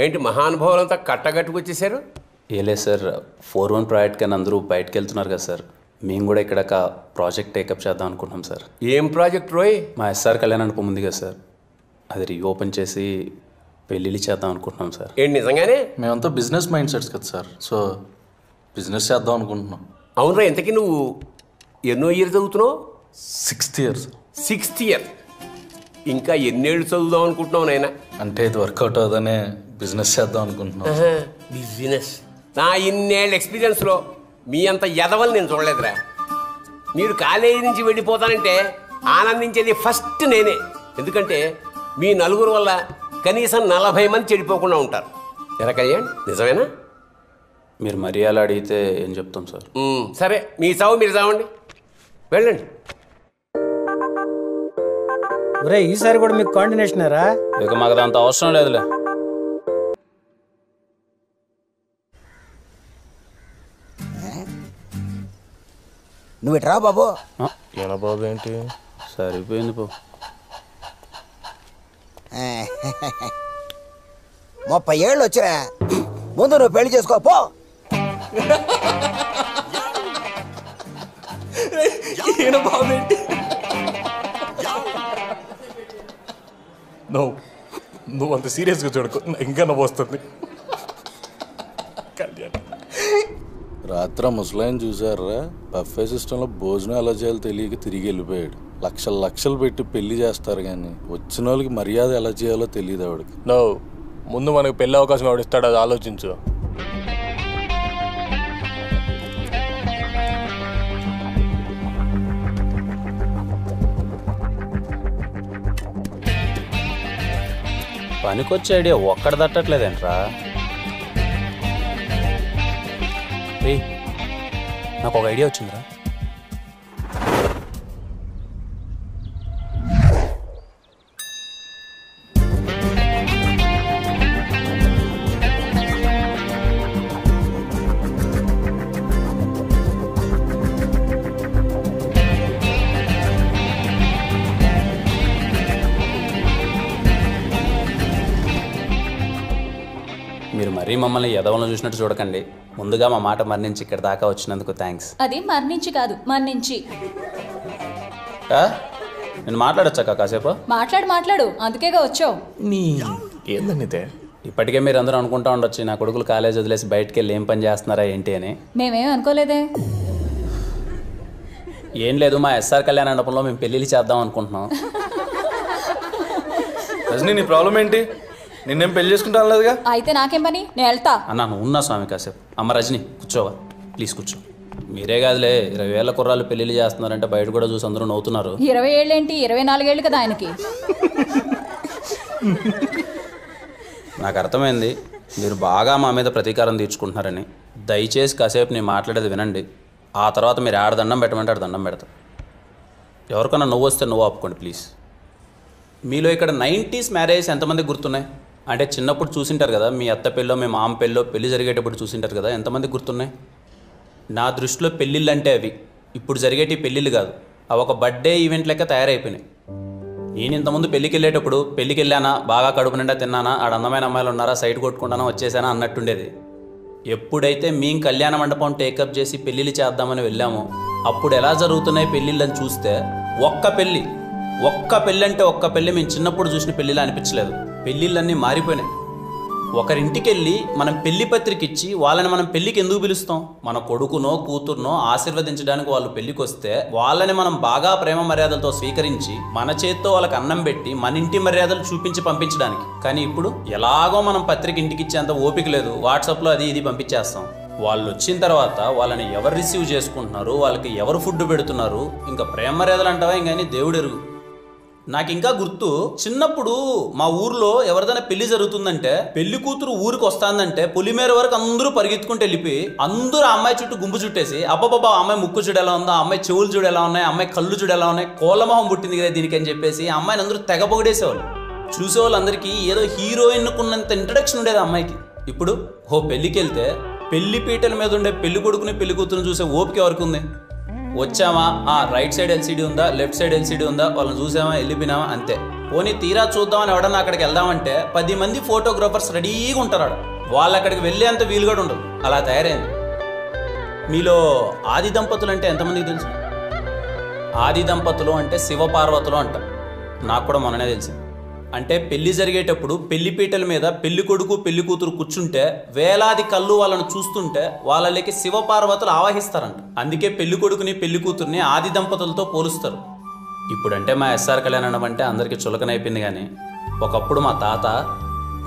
ఏంటి మహానుభావులంతా కట్టగట్టుకొచ్చేసారు? ఏలే sir, 4-1 project కానీ అందరూ బయటకు వెళ్తున్నారు కదా సార్, మేము కూడా ఇక్కడ ఒక ప్రాజెక్ట్ టేకప్ చేద్దాం అనుకుంటున్నాం సార్. ఏం ప్రాజెక్ట్ రోయ్? మా ఎస్ఆర్ కళ్యాణ్ అనుపం ఉంది కదా సార్, అది రీఓపెన్ చేసి పెళ్ళిళ్ళు చేద్దాం అనుకుంటున్నాం సార్. ఏంటి నిజంగానే? మేమంతా బిజినెస్ మైండ్ సెట్స్ కదా సార్, సో బిజినెస్ చేద్దాం అనుకుంటున్నాం. అవునరా, ఇంతకీ నువ్వు ఎన్నో ఇయర్ చదువుతున్నావు? 6th year. 6th year. ఇంకా ఎన్నేళ్ళు చదువుదాం అనుకుంటున్నావు నాయన? అంటే ఇది వర్కౌట్ అవుదనే బిజినెస్ చేద్దాం అనుకుంటున్నాం. బిజినెస్? నా ఇన్నేళ్ళ ఎక్స్పీరియన్స్లో మీ అంత ఎదవలు నేను చూడలేదురా. మీరు కాలేజీ నుంచి వెళ్ళిపోతానంటే ఆనందించేది ఫస్ట్ నేనే. ఎందుకంటే మీ నలుగురు వల్ల కనీసం 40 మంది చెడిపోకుండా ఉంటారు. ఎరా కళ్యాణ్, నిజమేనా? మీరు మరీ అలా అడిగితే ఏం చెప్తాం సార్. సరే, మీ చావు మీరు చావండి, వెళ్ళండి. ఒరే, ఈసారి కూడా మీకు కాండినేషనరా? ఇక మాకు అంత అవసరం లేదులే. నువ్వు ఇట్రా బాబు. ఏనా బాబు ఏంటి? సరిపోయింది పో. 30 ఏళ్ళు వచ్చినా ముందు నువ్వు పెళ్లి చేసుకో పో. ఏనా బాబు ఏంటి? నువ్వు అంత సీరియస్గా చూడకు, ఇంకా నవ్వు వస్తుంది. రాత్రి ముసలాయన చూసారా, బఫే సిస్టంలో భోజనం ఎలా చేయాలో తెలియక తిరిగి వెళ్ళిపోయాడు. లక్షలు పెట్టి పెళ్లి చేస్తారు కానీ వచ్చిన వాళ్ళకి మర్యాద ఎలా చేయాలో తెలియదు ఆవిడకి. ముందు మనకు పెళ్లి అవకాశం ఆవిడ ఇస్తాడు, అది ఆలోచించు. పనికొచ్చే ఐడియా ఒక్కడ తట్టట్లేదేంట్రా? నాకు ఒక ఐడియా వచ్చిందిరా. మీరు మరీ మమ్మల్ని ఎదవలను చూసినట్టు చూడకండి. ముందుగా మా మాట మరణించి ఇక్కడ దాకా వచ్చినందుకు థ్యాంక్స్. అది మరణించి కాదు, మరణించి. నేను మాట్లాడొచ్చాక కాసేపు? మాట్లాడు, అందుకేగా వచ్చావు. ఏందనితే ఇప్పటికే మీరు అందరూ అనుకుంటా ఉండొచ్చు నా కొడుకులు కాలేజ్ వదిలేసి బయటకు వెళ్ళి ఏం పని చేస్తున్నారా ఏంటి అని. మేమేం అనుకోలేదే. ఏం లేదు, మా ఎస్ఆర్ కళ్యాణ మండపంలో మేము పెళ్ళిళ్ళు చేద్దాం అనుకుంటున్నాం. రజనీ, నీ ప్రాబ్లం ఏంటి? నిన్నేం పెళ్లి చేసుకుంటాను లేదుగా. అయితే నాకేం పని, నేను వెళ్తా. అన్నా నువ్వు ఉన్నా స్వామి కాసేపు. అమ్మ రజని కూర్చోవా ప్లీజ్, కూర్చో. మీరే కాదులే, 20 ఏళ్ల కుర్రాళ్ళు పెళ్ళిళ్ళు చేస్తున్నారంటే బయట కూడా చూసి అందరూ నవ్వుతున్నారు. 20 ఏళ్ళేంటి, 24 ఏళ్ళు కదా ఆయనకి. నాకు అర్థమైంది మీరు బాగా మా మీద ప్రతీకారం తీర్చుకుంటున్నారని. దయచేసి కాసేపు నేను మాట్లాడేది వినండి. ఆ తర్వాత మీరు ఆడ దండం పెట్టమంటే ఆడ దండం పెడతా. ఎవరికన్నా నువ్వు వస్తే నువ్వు ఆపుకోండి ప్లీజ్. మీలో ఇక్కడ 90s మ్యారేజ్ ఎంతమంది గుర్తున్నాయి? అంటే చిన్నప్పుడు చూసింటారు కదా, మీ అత్త పెళ్ళో మీ మామ పెళ్ళో పెళ్ళి జరిగేటప్పుడు చూసింటారు కదా, ఎంతమంది గుర్తున్నాయి? నా దృష్టిలో పెళ్ళిళ్ళు అంటే అవి ఇప్పుడు జరిగేటి పెళ్ళిళ్ళు కాదు, అవి ఒక బర్త్డే ఈవెంట్ లెక్క తయారైపోయినాయి. నేను ఇంతకుముందు పెళ్ళికి వెళ్ళేటప్పుడు పెళ్ళికి వెళ్ళానా, బాగా కడుపు నిండా తిన్నానా, ఆడ అందమైన అమ్మాయిలు ఉన్నారా, సైడ్ కొట్టుకుంటానా, వచ్చేసానా అన్నట్టుండేది. ఎప్పుడైతే మేము కళ్యాణ మండపం టేకప్ చేసి పెళ్ళిళ్ళు చేద్దామని వెళ్ళామో అప్పుడు ఎలా జరుగుతున్నాయి పెళ్ళిళ్ళని చూస్తే ఒక్క పెళ్ళి అంటే ఒక్క పెళ్ళి మేము చిన్నప్పుడు చూసిన పెళ్ళిలా అనిపించలేదు. పెళ్ళిళ్ళన్నీ మారిపోయినాయి. ఒకరింటికి వెళ్ళి మనం పెళ్లి పత్రిక ఇచ్చి వాళ్ళని మనం పెళ్ళికి ఎందుకు పిలుస్తాం? మన కొడుకునో కూతురునో ఆశీర్వదించడానికి వాళ్ళు పెళ్ళికి వస్తే వాళ్ళని మనం బాగా ప్రేమ మర్యాదలతో స్వీకరించి మన చేత్తో వాళ్ళకి అన్నం పెట్టి మన ఇంటి మర్యాదలు చూపించి పంపించడానికి. కానీ ఇప్పుడు ఎలాగో మనం పత్రిక ఇంటికి ఇచ్చేంత ఓపిక లేదు, వాట్సాప్లో అది ఇది పంపించేస్తాం. వాళ్ళు వచ్చిన తర్వాత వాళ్ళని ఎవరు రిసీవ్ చేసుకుంటున్నారు, వాళ్ళకి ఎవరు ఫుడ్ పెడుతున్నారు, ఇంకా ప్రేమ మర్యాదలు అంటావా ఇంకని దేవుడు ఎరుగు. నాకు ఇంకా గుర్తు, చిన్నప్పుడు మా ఊర్లో ఎవరిదైనా పెళ్లి జరుగుతుందంటే పెళ్లి కూతురు ఊరికి వస్తాందంటే పొలిమేర వరకు అందరూ పరిగెత్తుకుంటూ వెళ్ళిపోయి అందరూ ఆ అమ్మాయి చుట్టూ గుంపు చుట్టేసి అబ్బాబా అమ్మాయి ముక్కు చూడు ఎలా ఉందో, అమ్మాయి చెవులు చూడు ఎలా ఉన్నాయి, అమ్మాయి కళ్ళు చూడు ఎలా ఉన్నాయి, కోళ్ళమొహం పుట్టింది కదా దీనికి అని చెప్పేసి అమ్మాయిని అందరూ తెగ పొగిడేసేవాళ్ళు. చూసేవాళ్ళందరికీ ఏదో హీరోయిన్ కున్నంత ఇంట్రడక్షన్ ఉండేది అమ్మాయికి. ఇప్పుడు పెళ్ళికి వెళ్తే పెళ్లి పీటల మీద ఉండే పెళ్లి కొడుకుని పెళ్లి కూతురుని చూసే ఓపిక ఎవరికి ఉంది? వచ్చామా రైట్ సైడ్ ఎల్సీడీ ఉందా లెఫ్ట్ సైడ్ ఎల్సీడీ ఉందా వాళ్ళని చూసామా వెళ్ళిపోయినామా అంతే. పోనీ తీరా చూద్దామని ఎవడన్నా అక్కడికి వెళ్దామంటే 10 మంది ఫోటోగ్రాఫర్స్ రెడీగా ఉంటారు. వాళ్ళు అక్కడికి వెళ్ళేంత వీలు కూడా ఉండదు. అలా తయారైంది. మీలో ఆది దంపతులు అంటే ఎంతమందికి తెలుసు? ఆది దంపతులు అంటే శివపార్వతులు అంటారు. నాకు కూడా మొన్ననే తెలిసింది. అంటే పెళ్లి జరిగేటప్పుడు పెళ్లిపీటల మీద పెళ్లి కొడుకు పెళ్లి కూతురు కూర్చుంటే వేలాది కళ్ళు వాళ్ళను చూస్తుంటే వాళ్ళకి శివపార్వతులు ఆవాహిస్తారంట. అందుకే పెళ్లి కొడుకుని పెళ్లి కూతుర్ని ఆది దంపతులతో పోలుస్తారు. ఇప్పుడంటే మా ఎస్ఆర్ కళ్యాణం అంటే అందరికీ చులకనైపోయింది. కానీ ఒకప్పుడు మా తాత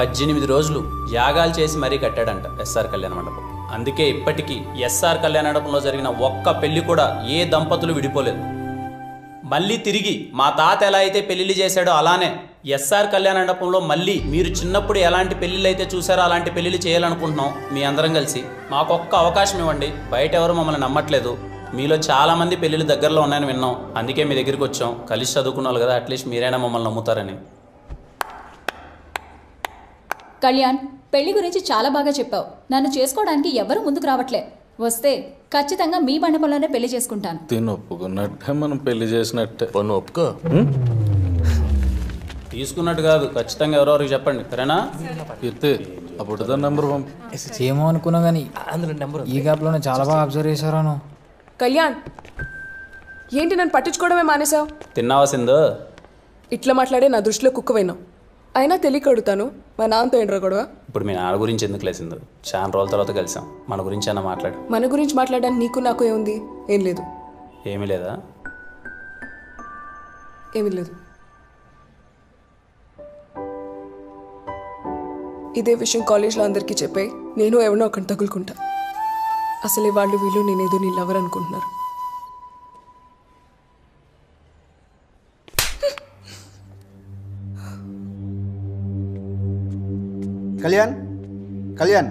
18 రోజులు యాగాలు చేసి మరీ కట్టాడంట ఎస్ఆర్ కళ్యాణ మండపం. అందుకే ఇప్పటికీ ఎస్ఆర్ కళ్యాణ మండపంలో జరిగిన ఒక్క పెళ్లి కూడా ఏ దంపతులు విడిపోలేదు. మళ్ళీ తిరిగి మా తాత ఎలా అయితే పెళ్లిళ్ళు చేశాడో అలానే ఎస్ఆర్ కళ్యాణ మండపంలో మళ్ళీ మీరు చిన్నప్పుడు ఎలాంటి పెళ్లిళ్ళు అయితే చూసారో అలాంటి పెళ్లిళ్ళు చేయాలనుకుంటున్నాం. మీ అందరం కలిసి మాకొక్క అవకాశం ఇవ్వండి. బయట ఎవరు మమ్మల్ని నమ్మట్లేదు. మీలో చాలామంది పెళ్లిళ్ళు దగ్గరలో ఉన్నాయని విన్నాం. అందుకే మీ దగ్గరికి వచ్చాం. కలిసి చదువుకున్నాను కదా, అట్లీస్ట్ మీరైనా మమ్మల్ని నమ్ముతారని. కళ్యాణ్, పెళ్లి గురించి చాలా బాగా చెప్పావు. నన్ను చేసుకోవడానికి ఎవరు ముందుకు రావట్లే. వస్తే ఖచ్చితంగా మీ మండపంలోనే పెళ్లి చేసుకుంటాను. తిని ఒప్పుకున్నట్టే మనం పెళ్లి చేసినట్టే. పన్ను ఒప్పుకో. తీసుకున్నట్టు కాదు, ఖచ్చితంగా ఎవరెవరికి చెప్పండి. సరేనా? కీర్తి అప్పుడు నెంబర్ పంపు. ఏమో అనుకున్నా కానీ ఈ గ్యాప్లోనే చాలా బాగా అబ్జర్వ్ చేశారాను. కళ్యాణ్, ఏంటి నన్ను పట్టించుకోవడమే మానేసావు? తిన్నావా సింధు? ఇట్లా మాట్లాడే నా దృష్టిలో కుక్కవైనావు. అయినా తెలియక అడుగుతాను, మా నాన్నతో ఏంట్రా గొడవ? ఇప్పుడు మీ నాన్న గురించి ఎందుకు లేసిందో? చాలా రోజుల తర్వాత కలిసాం. మన గురించి అన్న మాట్లాడు. మన గురించి మాట్లాడడానికి నీకు నాకు ఏముంది? ఏం లేదు. ఏమీ లేదా? ఏమీ లేదు. ఇదే విషయం కాలేజ్లో అందరికీ చెప్పాయి. నేను ఎవరినో ఒకటి తగులుకుంటా. అసలే వాళ్ళు వీళ్ళు నేనేదో నీ లవర్ అనుకుంటున్నారు. కళ్యాణ్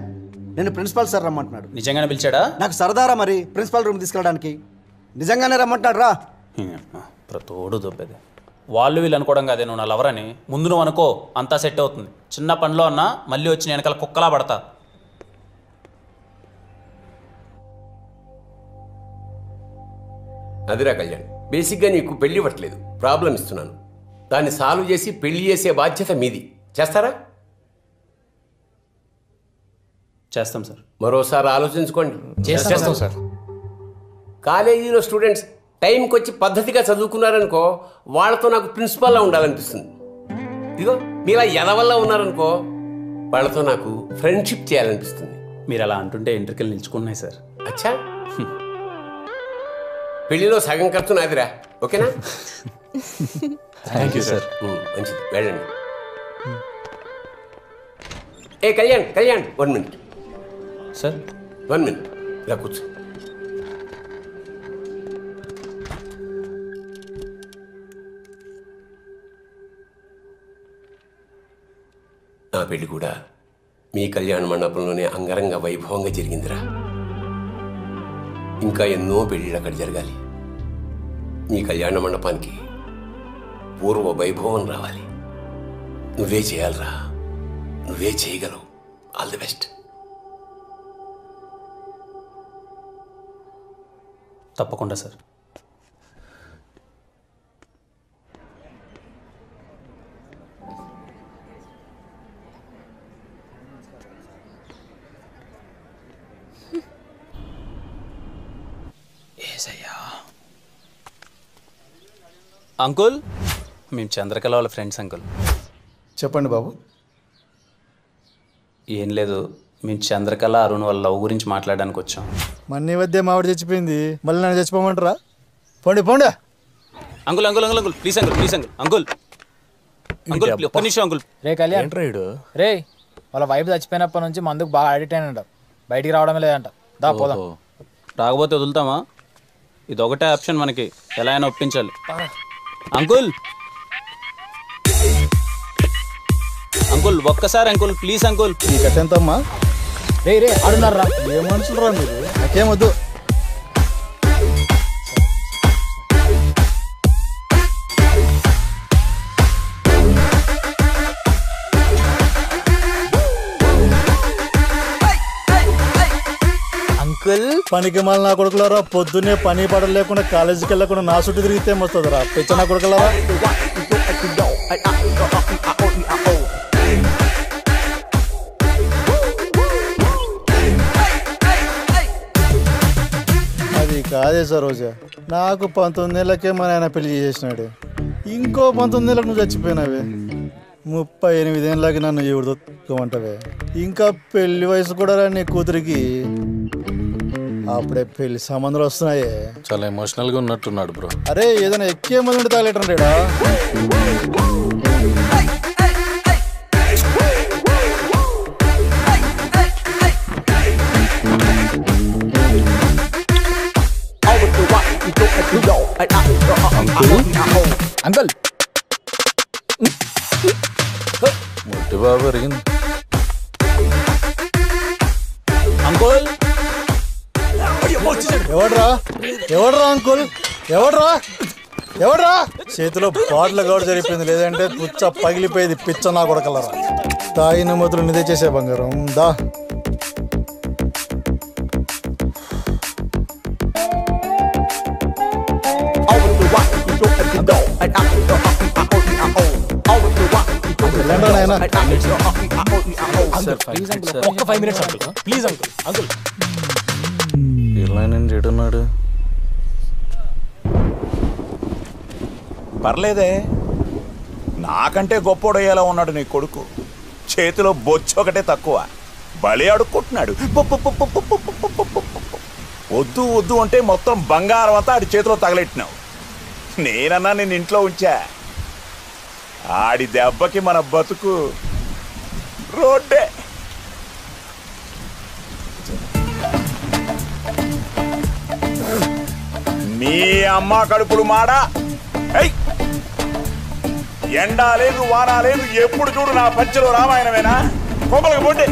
నేను ప్రిన్సిపాల్ సార్ రమ్మంటున్నాడు. నిజంగానే పిలిచాడా? నాకు సరదారా మరి ప్రిన్సిపాల్ రూమ్ తీసుకెళ్ళడానికి. నిజంగానే రమ్మంటున్నాడు రా. ప్రతోడు దొబ్బేది. వాళ్ళు వీళ్ళు అనుకోవడం కాదే నువ్వు నా లవర్ అని. ముందు నువ్వు అనుకో, అంతా సెట్ అవుతుంది. చిన్న పనిలో అన్నా మళ్ళీ వచ్చి నేను వెనకాల కుక్కలా పడతా. అదిరా కళ్యాణ్, బేసిక్గా నీకు పెళ్లి ఇవ్వట్లేదు, ప్రాబ్లం ఇస్తున్నాను. దాన్ని సాల్వ్ చేసి పెళ్లి చేసే బాధ్యత మీది. చేస్తారా? చేస్తాం సార్. మరోసారి ఆలోచించుకోండి. చేస్తాం సార్. కాలేజీలో స్టూడెంట్స్ టైంకి వచ్చి పద్ధతిగా చదువుకున్నారనుకో, వాళ్ళతో నాకు ప్రిన్సిపాల్లా ఉండాలనిపిస్తుంది. ఇదిగో మీలా ఎదవల్లా ఉన్నారనుకో, వాళ్ళతో నాకు ఫ్రెండ్షిప్ చేయాలనిపిస్తుంది. మీరు అలా అంటుంటే ఎంట్రికలు నిల్చుకున్నాయి సార్. అచ్చా, పెళ్లిలో సగం ఖర్చు నాదిరా. ఓకేనా? Thank you sir. మంచిది, వెళ్ళండి. ఏ Kalyan, Kalyan 1 minute sir. 1 minute ఇలా కూర్చో. నా పెళ్లి కూడా మీ కళ్యాణ మండపంలోనే అంగరంగ వైభవంగా జరిగిందిరా. ఇంకా ఎన్నో పెళ్ళిళ్ళు అక్కడ జరగాలి. మీ కళ్యాణ మండపానికి పూర్వ వైభవం రావాలి. నువ్వే చేయాలరా, నువ్వే చేయగలవు. All the best. తప్పకుండా సార్. అంకుల్, మేము చంద్రకళ వాళ్ళ ఫ్రెండ్స్ అంకుల్. చెప్పండి బాబు. ఏం లేదు, మేము చంద్రకళ అరుణ్ వాళ్ళ లవ్ గురించి మాట్లాడడానికి వచ్చాం. మన్ని మధ్య మావిడ చచ్చిపోయింది, మళ్ళీ నన్ను చచ్చిపోమంటారా? పోండి పోండి. Uncle uncle uncle uncle please uncle, please uncle, uncle uncle ఒక్క నిమిషం అంకుల్. రే కళ్యాణ్, రే వాళ్ళ వైఫ్ చచ్చిపోయినప్పటి నుంచి మందుకు బాగా అడిక్ట్ అయినంట. బయటికి రావడమే లేదంట. దా పోదాం. రాకపోతే వదులుతామా? ఇది ఒకటే ఆప్షన్ మనకి, ఎలా అయినా ఒప్పించాలి. అంకుల్ అంకుల్ ఒక్కసారి అంకుల్ ప్లీజ్ అంకుల్. ఈ కథ ఎంతమ్మా? రే రే ఆడున్నారా? ఏ మనుషులు రా మీరు? నాకేం వద్దు. అంకుల్ పనికి మళ్ళీ నా కొడుకులారా పొద్దున్నే పని పడలు లేకుండా కాలేజీకి వెళ్ళకుండా నా చుట్టూ తిరిగితే వస్తుందిరా పిచ్చ నా కొడుకులారా. అది కాదే సరోజా, నాకు 19 ఏళ్ళకే మా నాయన పెళ్లి చేసినాడు. ఇంకో 19 ఏళ్ళకి నువ్వు చచ్చిపోయినావే. 38 ఏళ్ళకి నన్ను ఎవడు దొక్కుమంటావే. ఇంకా పెళ్లి వయసు కూడా రా నీ కూతురికి. అప్పుడే పెళ్లి సంబంధాలు వస్తున్నాయే. చాలా ఎమోషనల్గా ఉన్నట్టున్నాడు బ్రో. అరే ఏదైనా ఎక్కే మంది ఉంటే తాగలేటండేడా. అంకుల్ ముట్టి బాబు అరిగింది. అంకుల్ ఎవడ్రా ఎవడ్రా అంకుల్ ఎవడ్రా ఎవడ్రా? చేతిలో బాటిల్ గౌడు జరిపోయింది, లేదంటే పుచ్చ పగిలిపోయేది పిచ్చ నా కొడకలరా. తాగిన మొదలు నిదే చేసే బంగారం దా. ఒక్క 5 minutes uncle, please uncle. Uncle ఇలా నేను చెడున్నాడు. పర్లేదే, నాకంటే గొప్పోడయ్యేలా ఉన్నాడు నీ కొడుకు. చేతిలో బొచ్చు ఒకటే తక్కువ, బలి అడుక్కుంటున్నాడు. వద్దు వద్దు అంటే మొత్తం బంగారం అంతా ఆడి చేతిలో తగలెట్టినావు. నేనన్నా నేను ఇంట్లో ఉంచా. ఆడి దెబ్బకి మన బతుకు రోడ్డే. మీ అమ్మ కడుపులు మాడా. ఎండా లేదు వానా లేదు, ఎప్పుడు చూడు నా పంచలో రామాయణమేనా? కొమ్మలకు పోండి.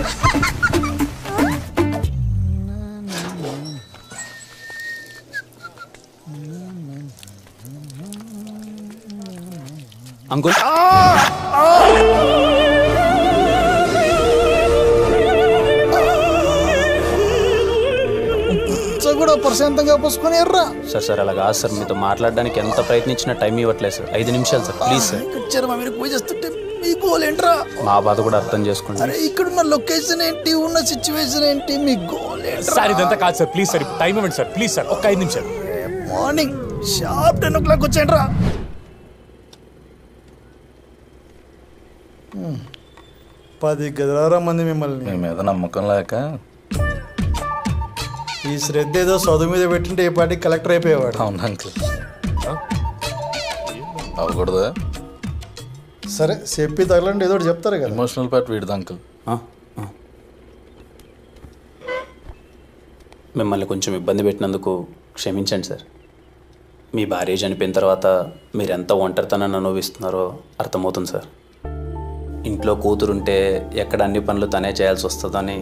అంకుల్ కూడా ప్రశాంతంగా పోసుకొని ఎర్రా. సార్ సార్ అలా కాదు సార్, మీతో మాట్లాడడానికి ఎంత ప్రయత్నించినా టైం ఇవ్వట్లేదు సార్. 5 నిమిషాలు sir please sir. Me goal ఏంట్రా? మా బాధ కూడా అర్థం చేసుకోండి. అరే ఇక్కడున్న లొకేషన్ ఏంటి, ఉన్న సిచ్యువేషన్ ఏంటి, మీ గోల్ ఏంట్రా? సార్ ఇదంతా కాదు సార్, ప్లీజ్ సార్ టైం ఇవ్వండి సార్, ప్లీజ్ సార్ ఒక్క 5 నిమిషాలు. మార్నింగ్ షార్ప్ 10 o'clock వచ్చేయండి రా. 10 గదిలారా మంది మిమ్మల్ని. మీ మీద నమ్మకం లేక ఈ శ్రద్ధ ఏదో చదువు మీద పెట్టింటే ఏ పార్టీ కలెక్టర్ అయిపోయేవాడు. అవును అంకుల్. అవ్వకూడదా? సరే చెప్పి తగలండి, ఏదో చెప్తారు కదా. ఎమోషనల్ పార్ట్ వీడిది అంకుల్. మిమ్మల్ని కొంచెం ఇబ్బంది పెట్టినందుకు క్షమించండి సార్. మీ భార్య చనిపోయిన తర్వాత మీరు ఎంత ఒంటరితనాన్ని అనుభవిస్తున్నారో అర్థమవుతుంది సార్. ఇంట్లో కూతురుంటే ఎక్కడ అన్ని పనులు తనే చేయాల్సి వస్తుందని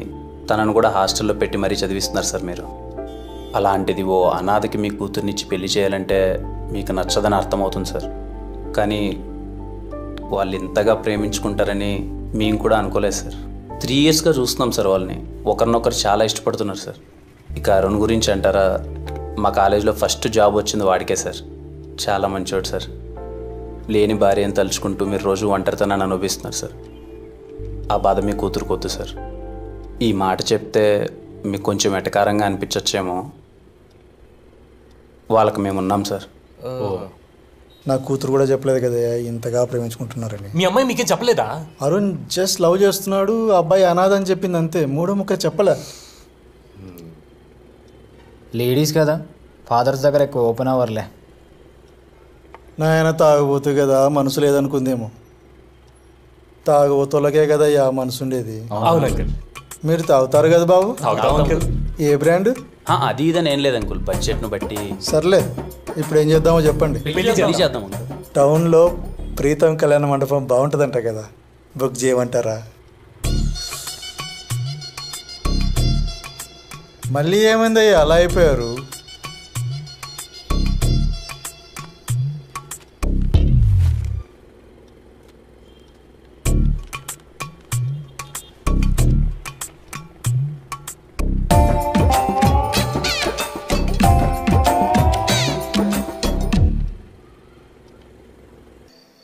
తనను కూడా హాస్టల్లో పెట్టి మరీ చదివిస్తున్నారు సార్ మీరు. అలాంటిది ఓ అనాథకి మీ కూతుర్నిచ్చి పెళ్లి చేయాలంటే మీకు నచ్చదని అర్థమవుతుంది సార్. కానీ వాళ్ళు ఇంతగా ప్రేమించుకుంటారని మేము కూడా అనుకోలేదు సార్. 3 yearsగా చూస్తున్నాం సార్ వాళ్ళని. ఒకరినొకరు చాలా ఇష్టపడుతున్నారు సార్. ఇక అరుణ్ గురించి అంటారా, మా కాలేజీలో ఫస్ట్ జాబ్ వచ్చింది వాడికే సార్. చాలా మంచివాడు సార్. లేని భార్యను తలుచుకుంటూ మీరు రోజు ఒంటరితనాన్ని అనుభవిస్తున్నారు సార్. ఆ బాధ మీ కూతురుకొద్దు సార్. ఈ మాట చెప్తే మీకు కొంచెం ఎటకారంగా అనిపించచ్చేమో, వాళ్ళకి మేము ఉన్నాం సార్. నా కూతురు కూడా చెప్పలేదు కదా ఇంతగా ప్రేమించుకుంటున్నారని. మీ అమ్మాయి మీకేం చెప్పలేదా? అరుణ్ జస్ట్ లవ్ చేస్తున్నాడు, అబ్బాయి అనాథ అని చెప్పింది అంతే. 3 ముక్క చెప్పలే. లేడీస్ కదా, ఫాదర్స్ దగ్గర ఎక్కువ ఓపెన్ అవర్లే. నాయన తాగబోతు కదా మనసు లేదనుకుందేమో. తాగబోతులకే కదా ఆ మనసు ఉండేది. అవును అంకుల్. మీరు తాగుతారు కదా బాబు? అంకుల్. ఏ బ్రాండ్? అది ఇదని ఏం లేదు అంకుల్, బడ్జెట్ను బట్టి. సర్లే, ఇప్పుడు ఏం చేద్దామో చెప్పండి. పెళ్లి చేద్దాం అంకుల్. టౌన్లో ప్రీతం కళ్యాణ మండపం బాగుంటుందంట కదా, బుక్ చేయమంటారా? మళ్ళీ ఏమైందయ్యా అలా అయిపోయారు?